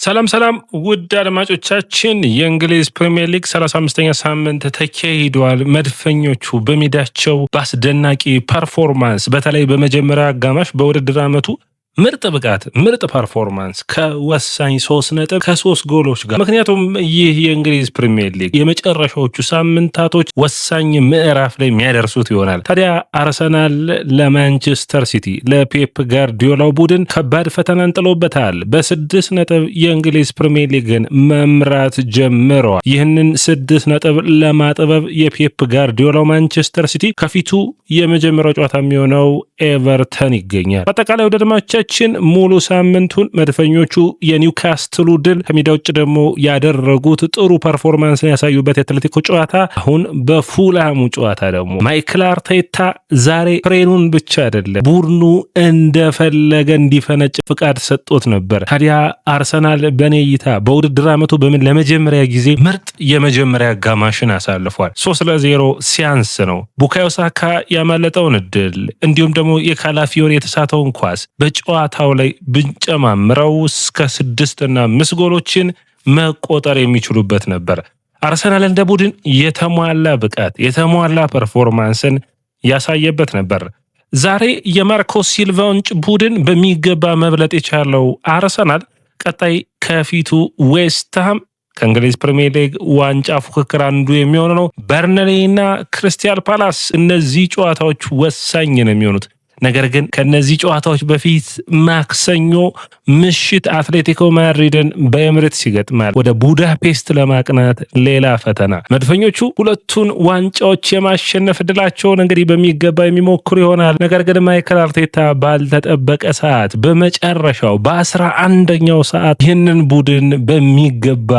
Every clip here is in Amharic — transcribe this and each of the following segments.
ሰላም ውድ አድማጮቻችን የእንግሊዝ ፕሪሚየር ሊግ 35ኛ ሳምንት ተካሂዷል። መድፈኞቹ በሜዳቸው በአስደናቂ ፐርፎርማንስ በተለይ በመጀመሪያ አጋማሽ በውድድር ዓመቱ ምርጥ ብቃት ምርጥ ፐርፎርማንስ ከወሳኝ 3 ነጥብ ከ3 ጎሎች ጋር ምክንያቱም ይህ የእንግሊዝ ፕሪሚየር ሊግ የመጨረሻዎቹ ሳምንታቶች ወሳኝ ምዕራፍ ላይ የሚያደርሱት ይሆናል። ታዲያ አርሰናል ለማንቸስተር ሲቲ ለፔፕ ጋርዲዮላው ቡድን ከባድ ፈተናን ጥሎበታል። በ6 ነጥብ የእንግሊዝ ፕሪሚየር ሊግን መምራት ጀምረዋል። ይህንን 6 ነጥብ ለማጥበብ የፔፕ ጋርዲዮላው ማንቸስተር ሲቲ ከፊቱ የመጀመሪያው ጨዋታ የሚሆነው ኤቨርተን ይገኛል። በአጠቃላይ ወደ ድማቻችን ሙሉ ሳምንቱን መድፈኞቹ የኒውካስትሉ ድል ከሜዳ ውጭ ደግሞ ያደረጉት ጥሩ ፐርፎርማንስን ያሳዩበት የአትሌቲኮ ጨዋታ አሁን በፉልሃሙ ጨዋታ ደግሞ ማይክል አርቴታ ዛሬ ፍሬኑን ብቻ አይደለም ቡድኑ እንደፈለገ እንዲፈነጭ ፍቃድ ሰጥቶት ነበር። ታዲያ አርሰናል በኔ እይታ በውድድር ዓመቱ በምን ለመጀመሪያ ጊዜ ምርጥ የመጀመሪያ አጋማሽን አሳልፏል። 3-0 ሲያንስ ነው ቡካዮ ሳካ ያመለጠውን እድል እንዲሁም ደግሞ የካላፊዮሪ የተሳተውን ኳስ በጨዋታው ላይ ብንጨማምረው እስከ 6 እና 5 ጎሎችን መቆጠር የሚችሉበት ነበር። አርሰናል እንደ ቡድን የተሟላ ብቃት የተሟላ ፐርፎርማንስን ያሳየበት ነበር። ዛሬ የማርኮ ሲልቫውን ቡድን በሚገባ መብለጥ የቻለው አርሰናል ቀጣይ ከፊቱ ዌስትሃም ከእንግሊዝ ፕሪሚየር ሊግ ዋንጫ ፉክክር አንዱ የሚሆነው ነው። በርንሌ እና ክሪስታል ፓላስ እነዚህ ጨዋታዎች ወሳኝ ነው የሚሆኑት። ነገር ግን ከነዚህ ጨዋታዎች በፊት ማክሰኞ ምሽት አትሌቲኮ ማድሪድን በኤምሬትስ ይገጥማል። ወደ ቡዳፔስት ለማቅናት ሌላ ፈተና። መድፈኞቹ ሁለቱን ዋንጫዎች የማሸነፍ ድላቸውን እንግዲህ በሚገባ የሚሞክሩ ይሆናል። ነገር ግን ማይክል አርቴታ ባልተጠበቀ ሰዓት በመጨረሻው በ11ኛው ሰዓት ይህንን ቡድን በሚገባ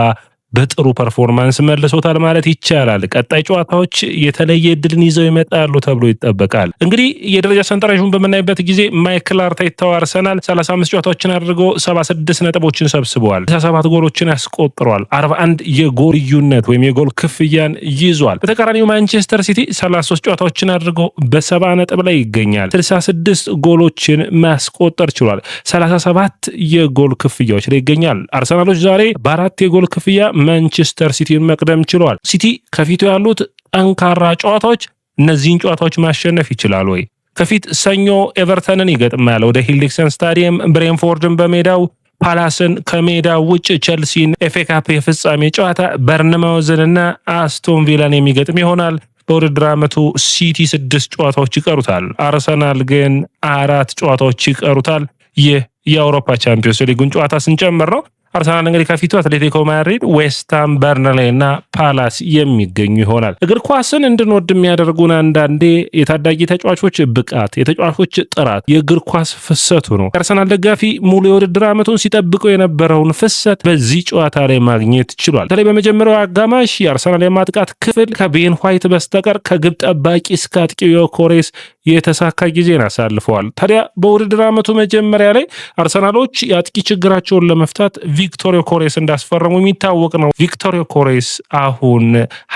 በጥሩ ፐርፎርማንስ መልሶታል ማለት ይቻላል። ቀጣይ ጨዋታዎች የተለየ እድልን ይዘው ይመጣሉ ተብሎ ይጠበቃል። እንግዲህ የደረጃ ሰንጠረዡን በምናይበት ጊዜ ማይክል አርቴታው አርሰናል 35 ጨዋታዎችን አድርጎ 76 ነጥቦችን ሰብስበዋል። 17 ጎሎችን ያስቆጥሯል። 41 የጎል ልዩነት ወይም የጎል ክፍያን ይዟል። በተቃራኒው ማንቸስተር ሲቲ 33 ጨዋታዎችን አድርጎ በ70 ነጥብ ላይ ይገኛል። 66 ጎሎችን ማስቆጠር ችሏል። 37 የጎል ክፍያዎች ላይ ይገኛል። አርሰናሎች ዛሬ በ4 የጎል ክፍያ ማንቸስተር ሲቲን መቅደም ችሏል። ሲቲ ከፊቱ ያሉት ጠንካራ ጨዋታዎች እነዚህን ጨዋታዎች ማሸነፍ ይችላል ወይ? ከፊት ሰኞ ኤቨርተንን ይገጥማል ወደ ሂልዲክሰን ስታዲየም፣ ብሬንፎርድን በሜዳው፣ ፓላስን ከሜዳው ውጭ፣ ቸልሲን ኤፍኤ ካፕ የፍጻሜ ጨዋታ፣ በርንማውዝንና አስቶን ቪላን የሚገጥም ይሆናል። በውድድር ዓመቱ ሲቲ 6 ጨዋታዎች ይቀሩታል። አርሰናል ግን 4 ጨዋታዎች ይቀሩታል። ይህ የአውሮፓ ቻምፒዮንስ ሊጉን ጨዋታ ስንጨምር ነው። አርሰናል እንግዲህ ከፊቱ አትሌቲኮ ማድሪድ፣ ዌስትሃም፣ በርንሌ እና ፓላስ የሚገኙ ይሆናል። እግር ኳስን እንድንወድ የሚያደርጉን አንዳንዴ የታዳጊ ተጫዋቾች ብቃት፣ የተጫዋቾች ጥራት፣ የእግር ኳስ ፍሰቱ ነው። የአርሰናል ደጋፊ ሙሉ የውድድር ዓመቱን ሲጠብቀው የነበረውን ፍሰት በዚህ ጨዋታ ላይ ማግኘት ችሏል። በተለይ በመጀመሪያው አጋማሽ የአርሰናል የማጥቃት ክፍል ከቤን ዋይት በስተቀር ከግብ ጠባቂ እስከ አጥቂው ዮኬሬስ የተሳካ ጊዜን አሳልፈዋል። ታዲያ በውድድር ዓመቱ መጀመሪያ ላይ አርሰናሎች የአጥቂ ችግራቸውን ለመፍታት ቪክቶር ዮኬሬስ እንዳስፈረሙ የሚታወቅ ነው። ቪክቶር ዮኬሬስ አሁን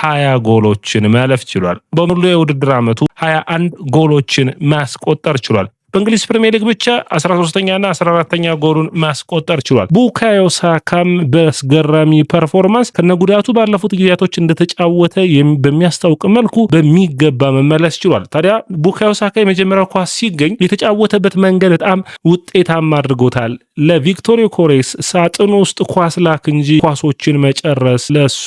20 ጎሎችን ማለፍ ችሏል። በሙሉ የውድድር ዓመቱ 21 ጎሎችን ማስቆጠር ችሏል። በእንግሊዝ ፕሪሚየር ሊግ ብቻ 13ኛና 14ኛ ጎሉን ማስቆጠር ችሏል። ቡካዮ ሳካም በአስገራሚ ፐርፎርማንስ ከነጉዳቱ ባለፉት ጊዜያቶች እንደተጫወተ በሚያስታውቅ መልኩ በሚገባ መመለስ ችሏል። ታዲያ ቡካዮ ሳካ የመጀመሪያው ኳስ ሲገኝ የተጫወተበት መንገድ በጣም ውጤታማ አድርጎታል። ለቪክቶር ዮኬሬስ ሳጥን ውስጥ ኳስ ላክ እንጂ ኳሶችን መጨረስ ለሱ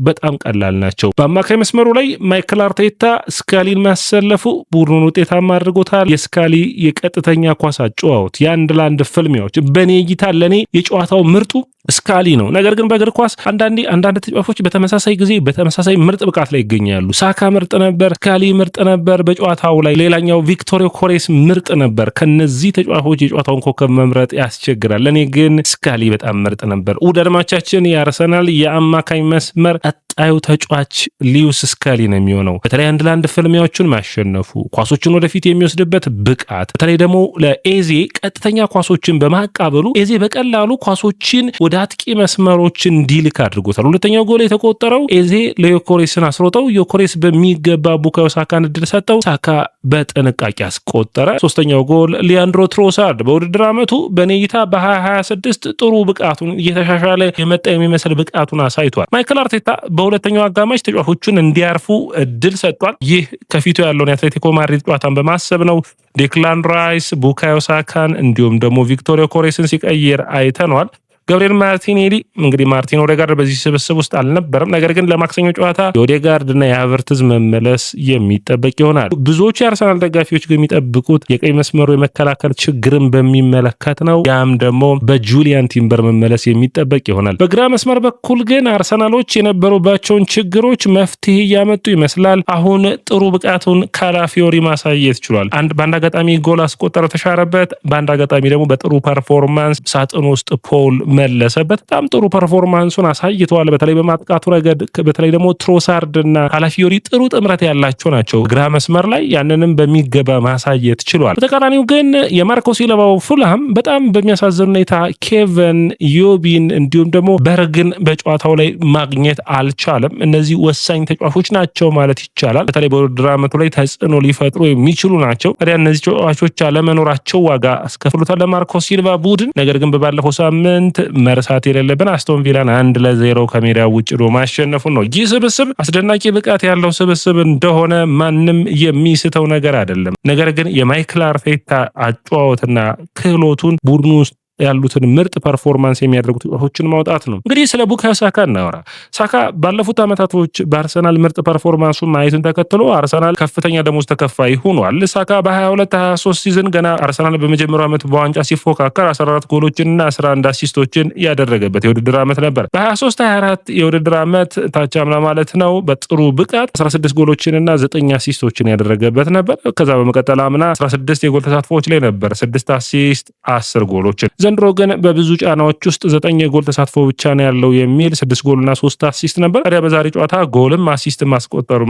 በጣም ቀላል ናቸው። በአማካይ መስመሩ ላይ ማይክል አርቴታ ስካሊን ማሰለፉ ቡድኑን ውጤታማ አድርጎታል። የስካሊ የቀጥተኛ ኳስ አጨዋወት፣ የአንድ ለአንድ ፍልሚያዎች በኔ እይታ ለኔ የጨዋታው ምርጡ ስካሊ ነው። ነገር ግን በእግር ኳስ አንዳንድ ተጫዋቾች በተመሳሳይ ጊዜ በተመሳሳይ ምርጥ ብቃት ላይ ይገኛሉ። ሳካ ምርጥ ነበር፣ ስካሊ ምርጥ ነበር በጨዋታው ላይ። ሌላኛው ቪክቶር ዮኬሬስ ምርጥ ነበር። ከነዚህ ተጫዋቾች የጨዋታውን ኮከብ መምረጥ ያስቸግራል። ለኔ ግን ስካሊ በጣም ምርጥ ነበር። ውደድማቻችን የአርሰናል የአማካኝ መስመር ቀጣዩ ተጫዋች ሊዩስ ስካሊ ነው የሚሆነው። በተለይ አንድ ለአንድ ፍልሚያዎቹን ማሸነፉ፣ ኳሶችን ወደፊት የሚወስድበት ብቃት በተለይ ደግሞ ለኤዜ ቀጥተኛ ኳሶችን በማቃበሉ ኤዜ በቀላሉ ኳሶችን ወደ አጥቂ መስመሮች እንዲልክ አድርጎታል። ሁለተኛው ጎል የተቆጠረው ኤዜ ለዮኬሬስን አስሮጠው ዮኬሬስ በሚገባ ቡካዮ ሳካን እድል ሰጠው፣ ሳካ በጥንቃቄ አስቆጠረ። ሶስተኛው ጎል ሊያንድሮ ትሮሳርድ በውድድር ዓመቱ በኔይታ በ2026 ጥሩ ብቃቱን እየተሻሻለ የመጣ የሚመስል ብቃቱን አሳይቷል። ማይክል አርቴታ በሁለተኛው አጋማሽ ተጫዋቾቹን እንዲያርፉ እድል ሰጥቷል። ይህ ከፊቱ ያለውን የአትሌቲኮ ማድሪድ ጨዋታን በማሰብ ነው። ዴክላን ራይስ፣ ቡካዮ ሳካን እንዲሁም ደግሞ ቪክቶር ዮኬሬስን ሲቀይር አይተነዋል። ገብርኤል ማርቲኔሊ እንግዲህ ማርቲን ኦዴጋርድ በዚህ ስብስብ ውስጥ አልነበረም። ነገር ግን ለማክሰኞ ጨዋታ የኦዴጋርድ እና የሃቨርትዝ መመለስ የሚጠበቅ ይሆናል። ብዙዎቹ የአርሰናል ደጋፊዎች ግን የሚጠብቁት የቀይ መስመሩ የመከላከል ችግርን በሚመለከት ነው። ያም ደግሞ በጁሊያን ቲምበር መመለስ የሚጠበቅ ይሆናል። በግራ መስመር በኩል ግን አርሰናሎች የነበሩባቸውን ችግሮች መፍትሄ እያመጡ ይመስላል። አሁን ጥሩ ብቃቱን ካላፊዮሪ ማሳየት ችሏል። በአንድ አጋጣሚ ጎል አስቆጠረ፣ ተሻረበት። በአንድ አጋጣሚ ደግሞ በጥሩ ፐርፎርማንስ ሳጥን ውስጥ ፖል መለሰበት። በጣም ጥሩ ፐርፎርማንሱን አሳይተዋል። በተለይ በማጥቃቱ ረገድ በተለይ ደግሞ ትሮሳርድ እና ካላፊዮሪ ጥሩ ጥምረት ያላቸው ናቸው ግራ መስመር ላይ፣ ያንንም በሚገባ ማሳየት ችሏል። በተቃራኒው ግን የማርኮ ሲልቫው ፉልሃም በጣም በሚያሳዝን ሁኔታ ኬቨን ዮቢን እንዲሁም ደግሞ በርግን በጨዋታው ላይ ማግኘት አልቻለም። እነዚህ ወሳኝ ተጫዋቾች ናቸው ማለት ይቻላል። በተለይ በውድድር ዓመቱ ላይ ተጽዕኖ ሊፈጥሩ የሚችሉ ናቸው። ታዲያ እነዚህ ተጫዋቾች አለመኖራቸው ዋጋ አስከፍሎታል ለማርኮ ሲልቫ ቡድን። ነገር ግን በባለፈው ሳምንት መርሳት የሌለብን አስቶን ቪላን 1-0 ከሜዳ ውጭ ዶ ማሸነፉን ነው። ይህ ስብስብ አስደናቂ ብቃት ያለው ስብስብ እንደሆነ ማንም የሚስተው ነገር አይደለም። ነገር ግን የማይክል አርቴታ አጨዋወትና ክህሎቱን ቡድኑ ውስጥ ያሉትን ምርጥ ፐርፎርማንስ የሚያደርጉ ተጫዋቾችን ማውጣት ነው። እንግዲህ ስለ ቡካዮ ሳካ እናወራ። ሳካ ባለፉት ዓመታቶች በአርሰናል ምርጥ ፐርፎርማንሱን ማየቱን ተከትሎ አርሰናል ከፍተኛ ደሞዝ ተከፋይ ሆኗል። ሳካ በ22-23 ሲዝን ገና አርሰናል በመጀመሪያው ዓመት በዋንጫ ሲፎካከር 14 ጎሎችንና 11 አሲስቶችን ያደረገበት የውድድር ዓመት ነበር። በ23-24 የውድድር ዓመት ታቻምና ማለት ነው በጥሩ ብቃት 16 ጎሎችንና 9 አሲስቶችን ያደረገበት ነበር። ከዛ በመቀጠል አምና 16 የጎል ተሳትፎዎች ላይ ነበር፣ 6 አሲስት 10 ጎሎችን። ዘንድሮ ግን በብዙ ጫናዎች ውስጥ 9 የጎል ተሳትፎ ብቻ ነው ያለው የሚል 6 ጎልና 3 አሲስት ነበር። ታዲያ በዛሬ ጨዋታ ጎልም አሲስት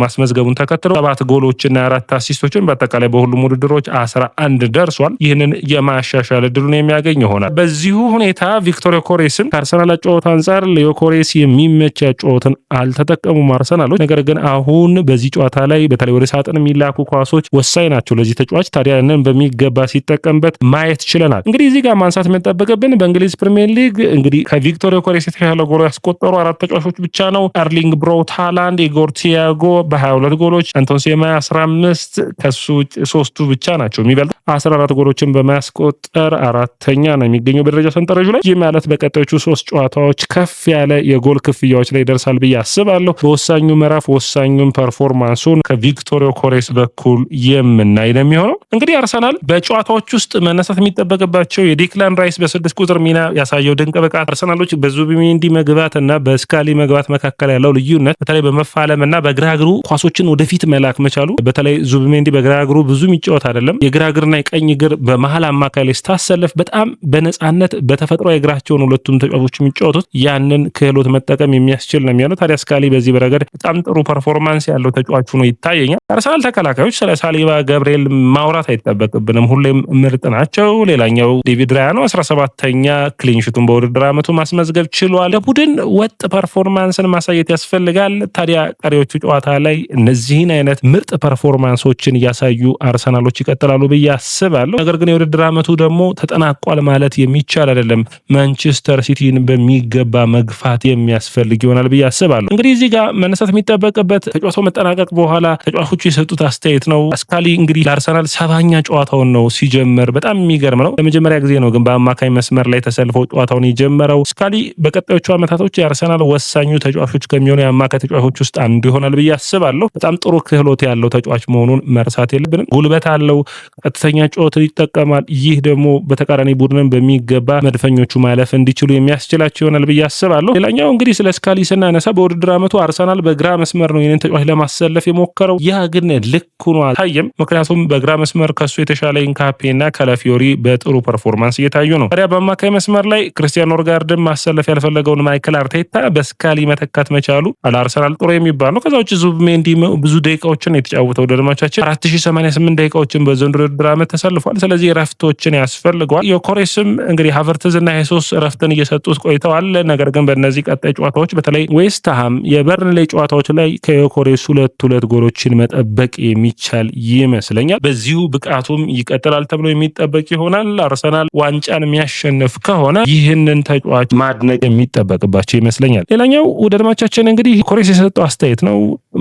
ማስመዝገቡን ተከትሎ 7 ጎሎችና 4 አሲስቶችን በአጠቃላይ በሁሉም ውድድሮች 11 ደርሷል። ይህንን የማሻሻል እድሉን የሚያገኝ ይሆናል። በዚሁ ሁኔታ ቪክቶር ዮኬሬስም ከአርሰናል አጨዋወት አንጻር ለዮኬሬስ የሚመች አጨዋወትን አልተጠቀሙም አርሰናሎች። ነገር ግን አሁን በዚህ ጨዋታ ላይ በተለይ ወደ ሳጥን የሚላኩ ኳሶች ወሳኝ ናቸው ለዚህ ተጫዋች። ታዲያ ያንን በሚገባ ሲጠቀምበት ማየት ችለናል። እንግዲህ እዚህ ጋር ማንሳት ጠበቀብን በእንግሊዝ ፕሪሚየር ሊግ እንግዲህ ከቪክቶር ዮኬሬስ የተሻለ ጎል ያስቆጠሩ 4 ተጫዋቾች ብቻ ነው። አርሊንግ ብራውት ሃላንድ፣ ኢጎር ቲያጎ በ22 ጎሎች፣ አንቶን ሴማይ 15፣ ከሱ ውጭ 3ቱ ብቻ ናቸው የሚበልጥ 14 ጎሎችን በማስቆጠር አራተኛ ነው የሚገኘው በደረጃ ሰንጠረዡ ላይ። ይህ ማለት በቀጣዮቹ 3 ጨዋታዎች ከፍ ያለ የጎል ክፍያዎች ላይ ይደርሳል ብዬ አስባለሁ። በወሳኙ ምዕራፍ ወሳኙን ፐርፎርማንሱን ከቪክቶር ዮኬሬስ በኩል የምናይ ነው የሚሆነው። እንግዲህ አርሰናል በጨዋታዎች ውስጥ መነሳት የሚጠበቅባቸው የዴክላን ራይስ በ6 ቁጥር ሚና ያሳየው ድንቅ ብቃት፣ አርሰናሎች በዙቢሜንዲ መግባት እና በስካሊ መግባት መካከል ያለው ልዩነት፣ በተለይ በመፋለም እና በግራ እግሩ ኳሶችን ወደፊት መላክ መቻሉ። በተለይ ዙቢሜንዲ በግራ እግሩ ብዙ የሚጫወት አይደለም። የግራ እግርና የቀኝ እግር በመሀል አማካይ ላይ ስታሰለፍ በጣም በነጻነት በተፈጥሮ እግራቸውን ሁለቱም ተጫዋቾች የሚጫወቱት ያንን ክህሎት መጠቀም የሚያስችል ነው የሚሆነው። ታዲያ ስካሊ በዚህ በረገድ በጣም ጥሩ ፐርፎርማንስ ያለው ተጫዋች ሆኖ ይታየኛል። አርሰናል ተከላካዮች ስለ ሳሊባ፣ ገብርኤል ማውራት አይጠበቅብንም፣ ሁሌም ምርጥ ናቸው። ሌላኛው ዴቪድ ራያ ነው። 17ኛ ክሊንሽቱን በውድድር ዓመቱ ማስመዝገብ ችሏል። ለቡድን ወጥ ፐርፎርማንስን ማሳየት ያስፈልጋል። ታዲያ ቀሪዎቹ ጨዋታ ላይ እነዚህን አይነት ምርጥ ፐርፎርማንሶችን እያሳዩ አርሰናሎች ይቀጥላሉ ብዬ አስባለሁ። ነገር ግን የውድድር ዓመቱ ደግሞ ተጠናቋል ማለት የሚቻል አይደለም። ማንቸስተር ሲቲን በሚገባ መግፋት የሚያስፈልግ ይሆናል ብዬ አስባለሁ። እንግዲህ እዚህ ጋር መነሳት የሚጠበቅበት ከጨዋታው መጠናቀቅ በኋላ ተጫዋቾቹ የሰጡት አስተያየት ነው። ስካሊ እንግዲህ ለአርሰናል 7ኛ ጨዋታውን ነው ሲጀምር፣ በጣም የሚገርም ነው። ለመጀመሪያ ጊዜ ነው ግን በአማካይ መስመር ላይ ተሰልፈው ጨዋታውን የጀመረው። ስካሊ በቀጣዮቹ ዓመታቶች የአርሰናል ወሳኙ ተጫዋቾች ከሚሆኑ የአማካይ ተጫዋቾች ውስጥ አንዱ ይሆናል ብዬ አስባለሁ። በጣም ጥሩ ክህሎት ያለው ተጫዋች መሆኑን መርሳት የለብንም። ጉልበት አለው፣ ቀጥተኛ ጨዋታን ይጠቀማል። ይህ ደግሞ በተቃራኒ ቡድንን በሚገባ መድፈኞቹ ማለፍ እንዲችሉ የሚያስችላቸው ይሆናል ብዬ አስባለሁ። ሌላኛው እንግዲህ ስለ ስካሊ ስናነሳ በውድድር ዓመቱ አርሰናል በግራ መስመር ነው ይህንን ተጫዋች ለማሰለፍ የሞከረው። ያ ግን ልክ ሆኖ አልታየም። ምክንያቱም በግራ መስመር ከሱ የተሻለ ኢንካፔና ካላፊዮሪ በጥሩ ፐርፎርማንስ እየታዩ ነው። ታዲያ በአማካይ መስመር ላይ ክርስቲያን ኖርጋርድን ማሰለፍ ያልፈለገውን ማይክል አርቴታ በስካሊ መተካት መቻሉ ለአርሰናል ጥሩ የሚባል ነው። ከዛ ውጭ ዙቢሜንዲ ብዙ ደቂቃዎችን የተጫወተው ደድማቻችን 4088 ደቂቃዎችን በዘንድሮ ውድድር ዓመት ተሰልፏል። ስለዚህ ረፍቶችን ያስፈልገዋል። የኮሬስም እንግዲህ ሃቨርትዝ እና ሄሶስ ረፍትን እየሰጡት ቆይተዋል። ነገር ግን በእነዚህ ቀጣይ ጨዋታዎች በተለይ ዌስትሃም የበርንሌ ጨዋታዎች ላይ ከኮሬስ ሁለት ጎሎችን መጠበቅ የሚቻል ይመስለኛል። በዚሁ ብቃቱም ይቀጥላል ተብሎ የሚጠበቅ ይሆናል። አርሰናል ዋንጫን የሚያሸንፍ ከሆነ ይህንን ተጫዋች ማድነቅ የሚጠበቅባቸው ይመስለኛል። ሌላኛው ውድድማቻችን እንግዲህ ኮሬስ የሰጠው አስተያየት ነው።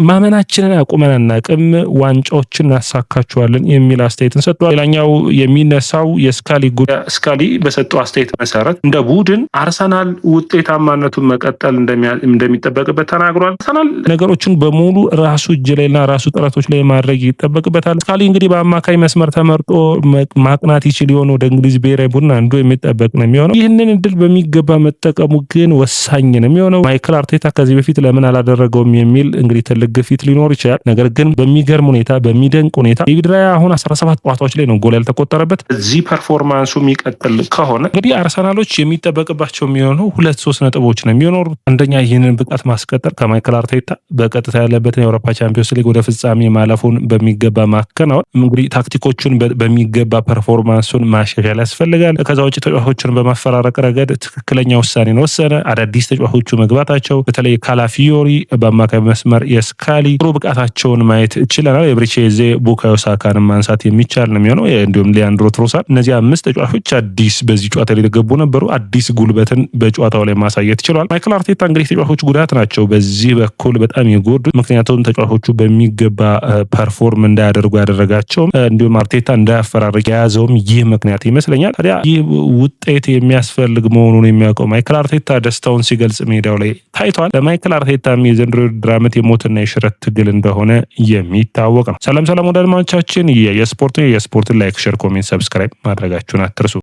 ማመናችንን አቁመን አናቅም፣ ዋንጫዎችን እናሳካቸዋለን የሚል አስተያየትን ሰጥቷል። ሌላኛው የሚነሳው የስካሊ ጉዳይ፣ ስካሊ በሰጠው አስተያየት መሰረት እንደ ቡድን አርሰናል ውጤታማነቱን መቀጠል እንደሚጠበቅበት ተናግሯል። አርሰናል ነገሮችን በሙሉ ራሱ እጅ ላይና ራሱ ጥረቶች ላይ ማድረግ ይጠበቅበታል። ስካሊ እንግዲህ በአማካይ መስመር ተመርጦ ማቅናት ይችል የሆነ ወደ እንግሊዝ ብሔራዊ ቡድን አንዱ የሚጠበቅ ነው የሚሆነው። ይህንን እድል በሚገባ መጠቀሙ ግን ወሳኝ ነው የሚሆነው። ማይክል አርቴታ ከዚህ በፊት ለምን አላደረገውም የሚል እንግዲህ ትልቅ ግፊት ሊኖር ይችላል። ነገር ግን በሚገርም ሁኔታ በሚደንቅ ሁኔታ ዴቪድ ራያ አሁን 17 ጨዋታዎች ላይ ነው ጎል ያልተቆጠረበት። እዚህ ፐርፎርማንሱ የሚቀጥል ከሆነ እንግዲህ አርሰናሎች የሚጠበቅባቸው የሚሆነው 2-3 ነጥቦች ነው የሚኖሩት። አንደኛ ይህንን ብቃት ማስቀጠል ከማይክል አርቴታ በቀጥታ ያለበትን የአውሮፓ ቻምፒዮንስ ሊግ ወደ ፍጻሜ ማለፉን በሚገባ ማከናወን፣ እንግዲህ ታክቲኮቹን በሚገባ ፐርፎርማንሱን ማሻሻል ያስፈልጋል። ከዛ ውጭ ተጫዋቾችን በማፈራረቅ ረገድ ትክክለኛ ውሳኔ ነው ወሰነ። አዳዲስ ተጫዋቾቹ መግባታቸው በተለይ ካላፊዮሪ በአማካይ መስመር የስካሊ ጥሩ ብቃታቸውን ማየት ይችላል። የብሪቼዜ ቡካዮ ሳካንም ማንሳት የሚቻል ነው የሚሆነው። እንዲሁም ሊያንድሮ ትሮሳርድ፣ እነዚህ 5 ተጫዋቾች አዲስ በዚህ ጨዋታ ላይ የተገቡ ነበሩ። አዲስ ጉልበትን በጨዋታው ላይ ማሳየት ችሏል። ማይክል አርቴታ እንግዲህ ተጫዋቾች ጉዳት ናቸው በዚህ በኩል በጣም የጎዱት፣ ምክንያቱም ተጫዋቾቹ በሚገባ ፐርፎርም እንዳያደርጉ ያደረጋቸውም እንዲሁም አርቴታ እንዳያፈራርቅ የያዘውም ይህ ምክንያት ይመስለኛል። ታዲያ ይህ ውጤት የሚያስፈልግ መሆኑን የሚያውቀው ማይክል አርቴታ ደስታውን ሲገልጽ ሜዳው ላይ ታይቷል። ለማይክል አርቴታም የዘንድሮ ውድድር ዓመት የሞትና የሽረት ትግል እንደሆነ የሚታወቅ ነው። ሰላም ወዳጆቻችን፣ የስፖርት ላይክ፣ ሼር፣ ኮሜንት፣ ሰብስክራይብ ማድረጋችሁን አትርሱ።